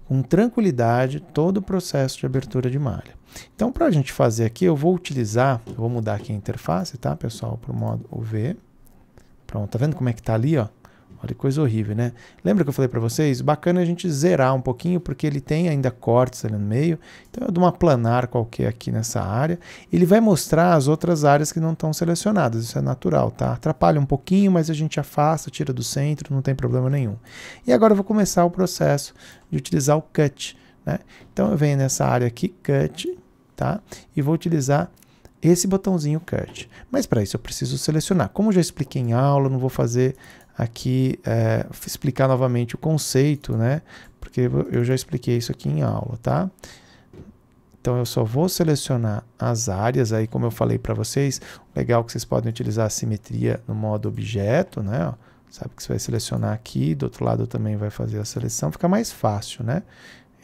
com tranquilidade todo o processo de abertura de malha. Então, para a gente fazer aqui, eu vou mudar aqui a interface, tá, pessoal, para o modo UV. Pronto, tá vendo como é que tá ali, ó? Olha que coisa horrível, né? Lembra que eu falei para vocês? Bacana a gente zerar um pouquinho, porque ele tem ainda cortes ali no meio. Então eu dou uma planar qualquer aqui nessa área. Ele vai mostrar as outras áreas que não estão selecionadas. Isso é natural, tá? Atrapalha um pouquinho, mas a gente afasta, tira do centro, não tem problema nenhum. E agora eu vou começar o processo de utilizar o Cut, né? Então eu venho nessa área aqui, Cut, tá? E vou utilizar esse botãozinho Cut. Mas para isso eu preciso selecionar. Como eu já expliquei em aula, não vou fazer aqui explicar novamente o conceito, né? Porque eu já expliquei isso aqui em aula, tá? Então eu só vou selecionar as áreas aí, como eu falei para vocês. Legal que vocês podem utilizar a simetria no modo objeto, né? Ó, Sabe que você vai selecionar aqui, do outro lado também vai fazer a seleção, fica mais fácil, né?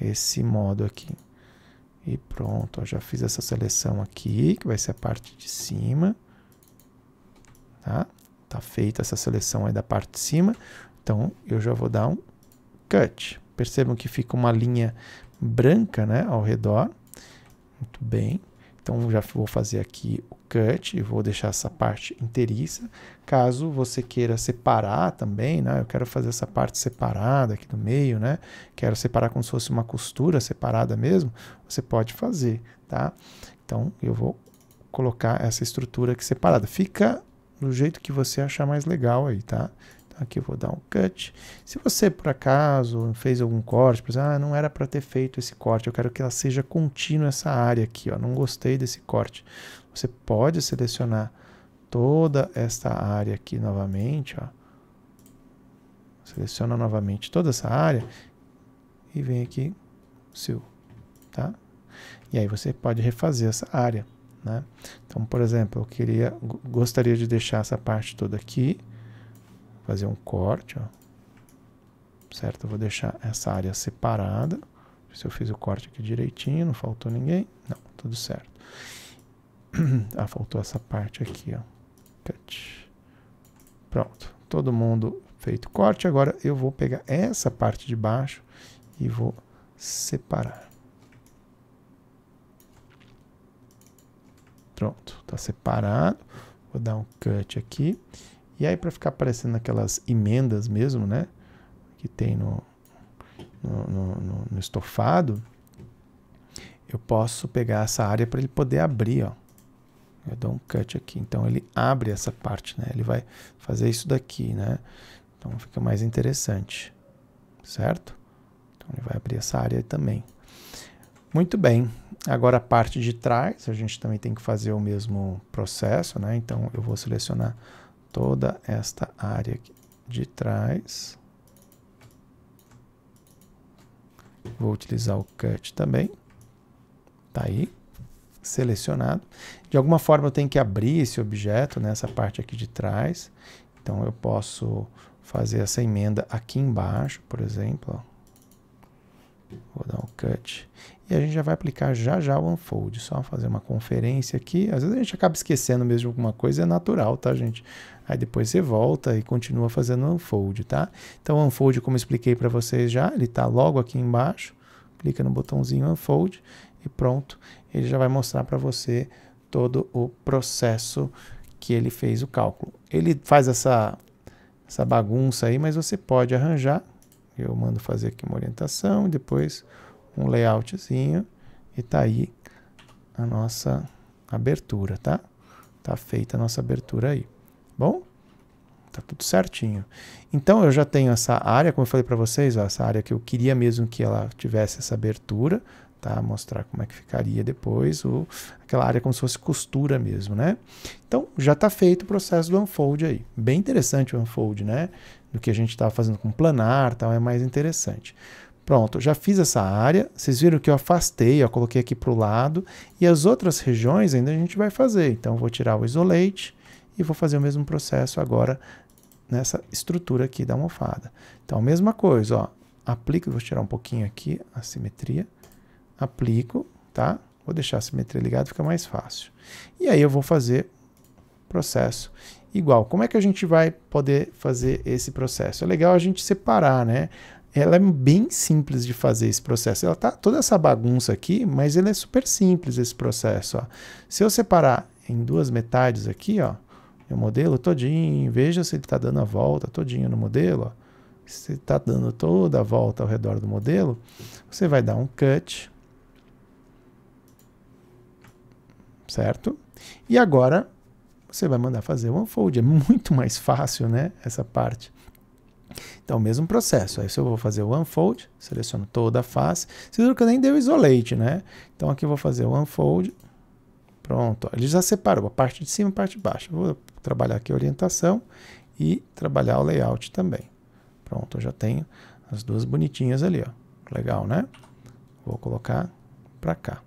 Esse modo aqui. E pronto, ó, já fiz essa seleção aqui, que vai ser a parte de cima. Tá? Tá feita essa seleção aí da parte de cima. Então, eu já vou dar um cut. Percebam que fica uma linha branca, né, ao redor. Muito bem. Então, já vou fazer aqui o cut e vou deixar essa parte inteiriça. Caso você queira separar também, né, eu quero fazer essa parte separada aqui do meio, né, quero separar como se fosse uma costura separada mesmo, você pode fazer, tá? Então, eu vou colocar essa estrutura aqui separada. Fica do jeito que você achar mais legal aí, tá? Então, aqui eu vou dar um cut. Se você, por acaso, fez algum corte, por exemplo, não era para ter feito esse corte, eu quero que ela seja contínua essa área aqui, ó, não gostei desse corte. Você pode selecionar toda esta área aqui novamente, ó. Seleciona novamente toda essa área e vem aqui, seu, tá? E aí você pode refazer essa área, né? Então, por exemplo, gostaria de deixar essa parte toda aqui, fazer um corte, ó, certo? Eu vou deixar essa área separada. Se eu fiz o corte aqui direitinho, não faltou ninguém, não, tudo certo. Ah, faltou essa parte aqui, ó. Cut. Pronto, todo mundo feito o corte. Agora eu vou pegar essa parte de baixo e vou separar. Pronto, tá separado. Vou dar um cut aqui. E aí, para ficar aparecendo aquelas emendas mesmo, né? Que tem no estofado, eu posso pegar essa área para ele poder abrir, ó. Eu dou um cut aqui. Então, ele abre essa parte, né? Ele vai fazer isso daqui, né? Então, fica mais interessante, certo? Então, ele vai abrir essa área também. Muito bem. Agora, a parte de trás, a gente também tem que fazer o mesmo processo, né? Então, eu vou selecionar toda esta área aqui de trás. Vou utilizar o cut também. Tá aí, selecionado. De alguma forma eu tenho que abrir esse objeto nessa parte aqui de trás. Então eu posso fazer essa emenda aqui embaixo, por exemplo. Ó. Vou dar um cut. E a gente já vai aplicar já o unfold. Só fazer uma conferência aqui. Às vezes a gente acaba esquecendo mesmo de alguma coisa, é natural, tá, gente? Aí depois você volta e continua fazendo o unfold, tá? Então o unfold, como eu expliquei para vocês já, ele tá logo aqui embaixo. Clica no botãozinho unfold e pronto. Ele já vai mostrar para você todo o processo que ele fez o cálculo. Ele faz essa bagunça aí, mas você pode arranjar. Eu mando fazer aqui uma orientação e depois um layoutzinho e tá aí a nossa abertura, tá? Tá feita a nossa abertura aí. Bom? Tá tudo certinho. Então eu já tenho essa área, como eu falei para vocês, ó, essa área que eu queria mesmo que ela tivesse essa abertura, tá? Mostrar como é que ficaria depois, aquela área como se fosse costura mesmo, né? Então já está feito o processo do unfold aí. Bem interessante o unfold, né? Do que a gente estava fazendo com planar, tal, é mais interessante. Pronto, já fiz essa área, vocês viram que eu afastei, eu coloquei aqui para o lado, e as outras regiões ainda a gente vai fazer. Então eu vou tirar o isolate e vou fazer o mesmo processo agora nessa estrutura aqui da almofada. Então a mesma coisa, ó, aplico, vou tirar um pouquinho aqui a simetria, aplico, tá? Vou deixar a simetria ligada, fica mais fácil. E aí eu vou fazer processo igual. Como é que a gente vai poder fazer esse processo? É legal a gente separar, né? Ela é bem simples de fazer esse processo. Ela tá toda essa bagunça aqui, mas ele é super simples esse processo, ó. Se eu separar em duas metades aqui, ó, o modelo todinho, veja se ele está dando a volta todinho no modelo, ó. Se está dando toda a volta ao redor do modelo, você vai dar um cut, certo? E agora você vai mandar fazer o unfold. É muito mais fácil, né? Essa parte. Então, o mesmo processo. Aí, se eu vou fazer o unfold, seleciono toda a face. Vocês viram que eu nem dei o isolate, né? Então, aqui eu vou fazer o unfold. Pronto. Ó, ele já separou a parte de cima e a parte de baixo. Eu vou trabalhar aqui a orientação e trabalhar o layout também. Pronto, eu já tenho as duas bonitinhas ali, ó. Legal, né? Vou colocar para cá.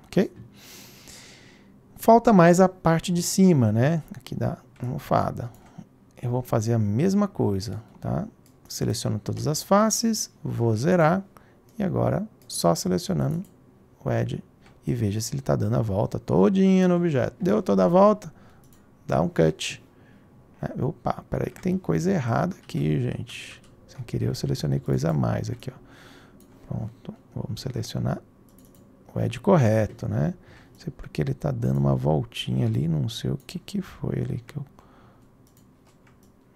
Ok? Falta mais a parte de cima, né? Aqui da almofada. eu vou fazer a mesma coisa, tá? Seleciono todas as faces, vou zerar e agora só selecionando o Edge e veja se ele está dando a volta todinha no objeto. Deu toda a volta, dá um cut. Opa, peraí que tem coisa errada aqui, gente. Sem querer eu selecionei coisa a mais aqui, ó. Pronto, vamos selecionar o Edge correto, né? Não sei porque ele está dando uma voltinha ali, não sei o que foi ali que eu...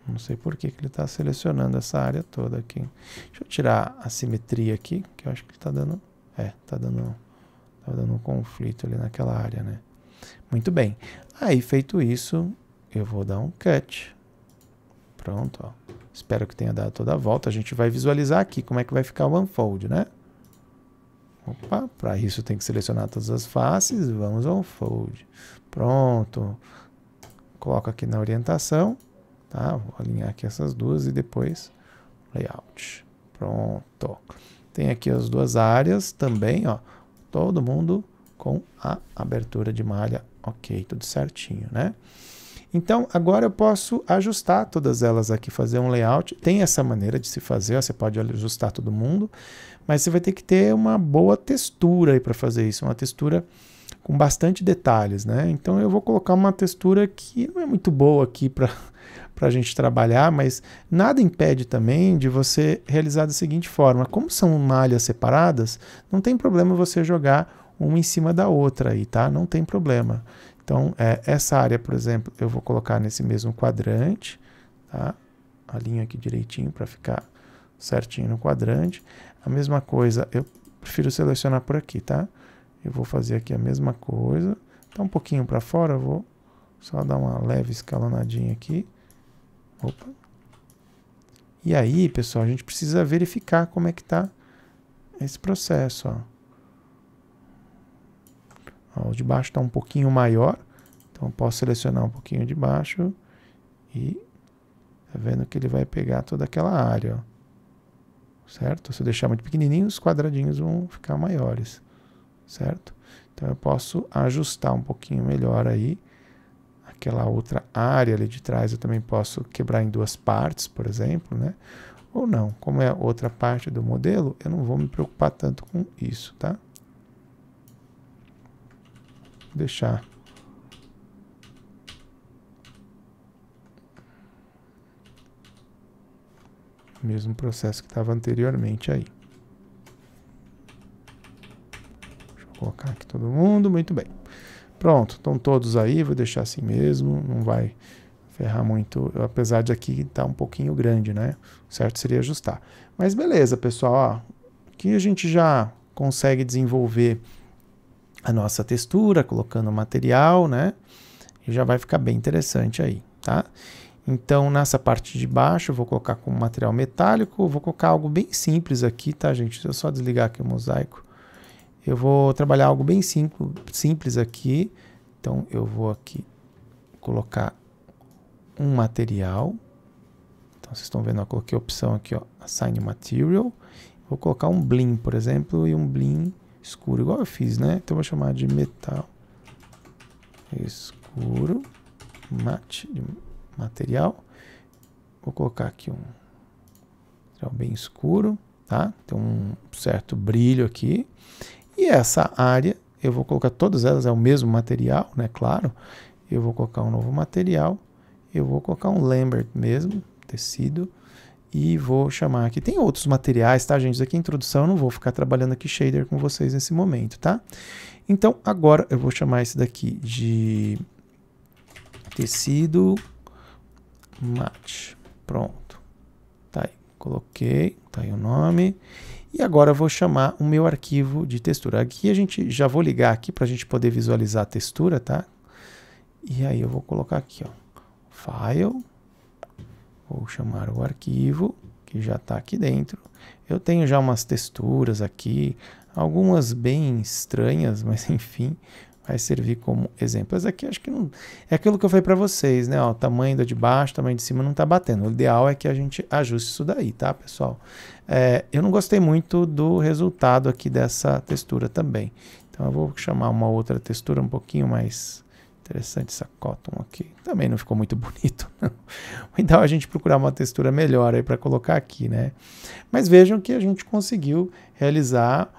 Não sei por que ele está selecionando essa área toda aqui. Deixa eu tirar a simetria aqui, que eu acho que ele está dando... tá dando um conflito ali naquela área, né? Muito bem. Aí, feito isso, eu vou dar um cut. Pronto, ó. Espero que tenha dado toda a volta. A gente vai visualizar aqui como é que vai ficar o unfold, né? Opa, para isso tem que selecionar todas as faces. Vamos ao unfold. Pronto. Coloco aqui na orientação. Tá? Vou alinhar aqui essas duas e depois layout. Pronto. Tem aqui as duas áreas também, ó. Todo mundo com a abertura de malha, ok, tudo certinho, né? Então, agora eu posso ajustar todas elas aqui, fazer um layout. Tem essa maneira de se fazer, ó, você pode ajustar todo mundo, mas você vai ter que ter uma boa textura aí para fazer isso, uma textura com bastante detalhes, né? Então eu vou colocar uma textura que não é muito boa aqui para a gente trabalhar, mas nada impede também de você realizar da seguinte forma. Como são malhas separadas, não tem problema você jogar uma em cima da outra aí, tá? Não tem problema. Então, essa área, por exemplo, eu vou colocar nesse mesmo quadrante, tá? Alinho aqui direitinho para ficar certinho no quadrante. A mesma coisa, eu prefiro selecionar por aqui, tá? Eu vou fazer aqui a mesma coisa. Tá um pouquinho para fora, eu vou só dar uma leve escalonadinha aqui. Opa. E aí, pessoal, a gente precisa verificar como é que tá esse processo, ó. Ó, o de baixo está um pouquinho maior, então eu posso selecionar um pouquinho de baixo e tá vendo que ele vai pegar toda aquela área, ó. Certo? Se eu deixar muito pequenininho, os quadradinhos vão ficar maiores, certo? Então eu posso ajustar um pouquinho melhor aí. Aquela outra área ali de trás eu também posso quebrar em duas partes, por exemplo, né? Ou não, como é outra parte do modelo, eu não vou me preocupar tanto com isso, tá? Vou deixar o mesmo processo que estava anteriormente aí. Deixa eu colocar aqui todo mundo, muito bem. Pronto, estão todos aí, vou deixar assim mesmo, não vai ferrar muito, apesar de aqui estar um pouquinho grande, né? O certo seria ajustar. Mas beleza, pessoal, ó, aqui a gente já consegue desenvolver a nossa textura, colocando material, né? E já vai ficar bem interessante aí, tá? Então, nessa parte de baixo, eu vou colocar como material metálico, vou colocar algo bem simples aqui, tá, gente? Deixa eu só desligar aqui o mosaico. Eu vou trabalhar algo bem simples aqui. Então, eu vou aqui colocar um material. Então, vocês estão vendo, eu coloquei a opção aqui, ó, Assign Material. Vou colocar um Blim, por exemplo, e um Blim escuro, igual eu fiz, né? Então, eu vou chamar de metal escuro, material. Vou colocar aqui um material bem escuro, tá? Tem um certo brilho aqui. E essa área, eu vou colocar todas elas, é o mesmo material, né? Claro. Eu vou colocar um novo material. Eu vou colocar um Lambert mesmo, tecido. E vou chamar aqui. Tem outros materiais, tá, gente? Isso aqui é introdução, eu não vou ficar trabalhando aqui shader com vocês nesse momento, tá? Então, agora eu vou chamar esse daqui de tecido mate. Pronto. Tá aí. Coloquei, tá aí o nome. E agora eu vou chamar o meu arquivo de textura. Aqui a gente já vou ligar aqui para a gente poder visualizar a textura, tá? E aí eu vou colocar aqui, ó, File, vou chamar o arquivo que já está aqui dentro. Eu tenho já umas texturas aqui, algumas bem estranhas, mas enfim, vai servir como exemplo. Essa aqui acho que não é aquilo que eu falei para vocês, né? Ó, o tamanho da de baixo, o tamanho de cima não está batendo. O ideal é que a gente ajuste isso daí, tá, pessoal? Eu não gostei muito do resultado aqui dessa textura também. Então eu vou chamar uma outra textura um pouquinho mais Interessante essa cotton aqui. Também não ficou muito bonito, não. O ideal é a gente procurar uma textura melhor aí para colocar aqui, né? Mas vejam que a gente conseguiu realizar,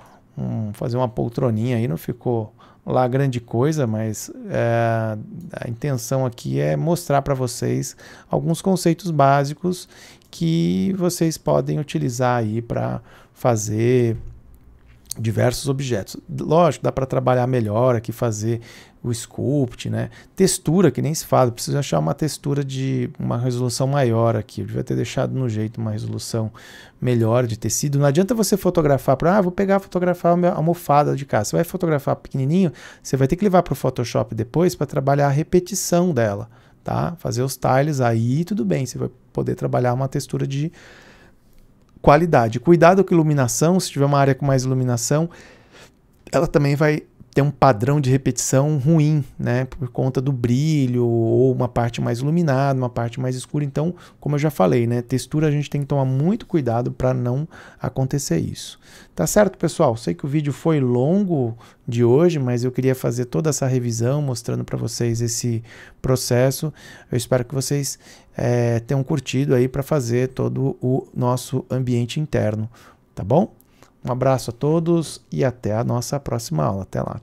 fazer uma poltroninha aí, não ficou lá grande coisa, mas a intenção aqui é mostrar para vocês alguns conceitos básicos que vocês podem utilizar aí para fazer diversos objetos. Lógico, dá para trabalhar melhor aqui, fazer o sculpt, né? Textura, que nem se fala, preciso achar uma textura de uma resolução maior aqui. Eu devia ter deixado no jeito uma resolução melhor de tecido. Não adianta você fotografar para, vou fotografar a almofada de casa. Você vai fotografar pequenininho, você vai ter que levar para o Photoshop depois para trabalhar a repetição dela, tá? Fazer os tiles, aí tudo bem, você vai poder trabalhar uma textura de qualidade. Cuidado com iluminação, se tiver uma área com mais iluminação, ela também vai ter um padrão de repetição ruim, né, por conta do brilho, ou uma parte mais iluminada, uma parte mais escura. Então, como eu já falei, né, textura a gente tem que tomar muito cuidado para não acontecer isso. Tá certo, pessoal? Sei que o vídeo foi longo de hoje, mas eu queria fazer toda essa revisão, mostrando para vocês esse processo. Eu espero que vocês tenham curtido aí para fazer todo o nosso ambiente interno, tá bom? Um abraço a todos e até a nossa próxima aula. Até lá.